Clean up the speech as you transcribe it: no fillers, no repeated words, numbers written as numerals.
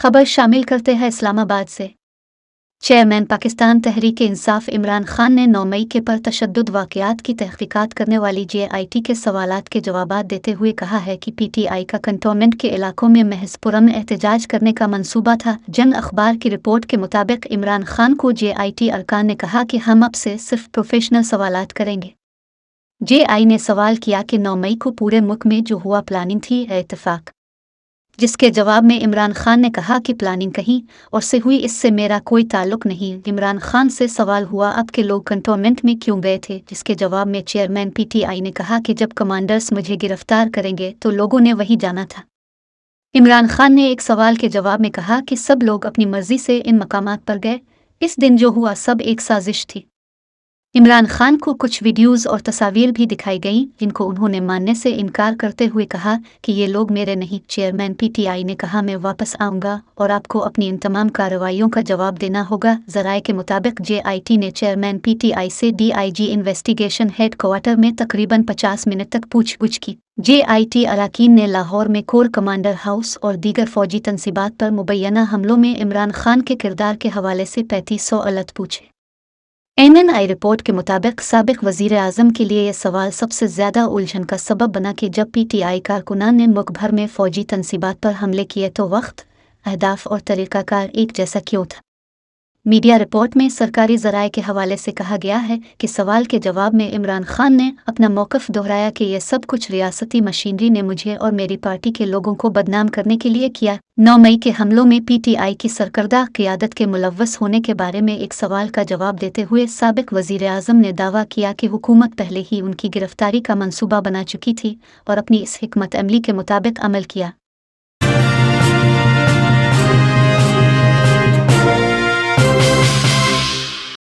खबर शामिल करते हैं इस्लामाबाद से। चेयरमैन पाकिस्तान तहरीक इंसाफ इमरान खान ने 9 मई के पर तशद्दुद वाक़यात की तहक़ीक़ात करने वाली JIT के सवालात के जवाबात देते हुए कहा है कि PTI का कंटोनमेंट के इलाकों में महज पुरअमन एहतजाज करने का मंसूबा था। जंग अखबार की रिपोर्ट के मुताबिक इमरान खान को JIT अरकान ने कहा कि हम अब से सिर्फ प्रोफेशनल सवालात करेंगे। JI ने सवाल किया कि 9 मई को पूरे मुल्क में जो हुआ प्लानिंग थी या इत्तेफाक, जिसके जवाब में इमरान खान ने कहा कि प्लानिंग कहीं और से हुई, इससे मेरा कोई ताल्लुक नहीं। इमरान खान से सवाल हुआ अब के लोग कंटोनमेंट में क्यों गए थे, जिसके जवाब में चेयरमैन PTI ने कहा कि जब कमांडर्स मुझे गिरफ्तार करेंगे तो लोगों ने वही जाना था। इमरान खान ने एक सवाल के जवाब में कहा कि सब लोग अपनी मर्जी से इन मकामात पर गए, इस दिन जो हुआ सब एक साजिश थी। इमरान खान को कुछ वीडियोज़ और तस्वीरें भी दिखाई गईं जिनको उन्होंने मानने से इनकार करते हुए कहा कि ये लोग मेरे नहीं। चेयरमैन PTI ने कहा मैं वापस आऊँगा और आपको अपनी इन तमाम कार्रवाइयों का जवाब देना होगा। ज़राए के मुताबिक JIT ने चेयरमैन PTI से DIG इन्वेस्टिगेशन हेडक्वार्टर में तकरीबन 50 मिनट तक पूछगछ की। JIT अरकान ने लाहौर में कोर कमांडर हाउस और दीगर फौजी तनसीबात पर मुबैना हमलों में इमरान खान के किरदार के हवाले से 3500 अलत पूछे। NNI रिपोर्ट के मुताबिक साबिक वज़ीर आज़म के लिए यह सवाल सबसे ज़्यादा उलझन का सबब बना कि जब PTI कारकुनान ने मुल्क भर में फ़ौजी तनसीबात पर हमले किए तो वक्त, अहदाफ और तरीक़ाकार एक जैसा क्यों था। मीडिया रिपोर्ट में सरकारी ज़राए के हवाले से कहा गया है कि सवाल के जवाब में इमरान खान ने अपना मौक़िफ़ दोहराया कि यह सब कुछ रियासती मशीनरी ने मुझे और मेरी पार्टी के लोगों को बदनाम करने के लिए किया। 9 मई के हमलों में PTI की सरकर्दा क़ियादत के मुलव्वस होने के बारे में एक सवाल का जवाब देते हुए साबिक वज़ीर आज़म ने दावा किया कि हुकूमत पहले ही उनकी गिरफ्तारी का मंसूबा बना चुकी थी और अपनी इस हिकमत अमली के मुताबिक अमल किया।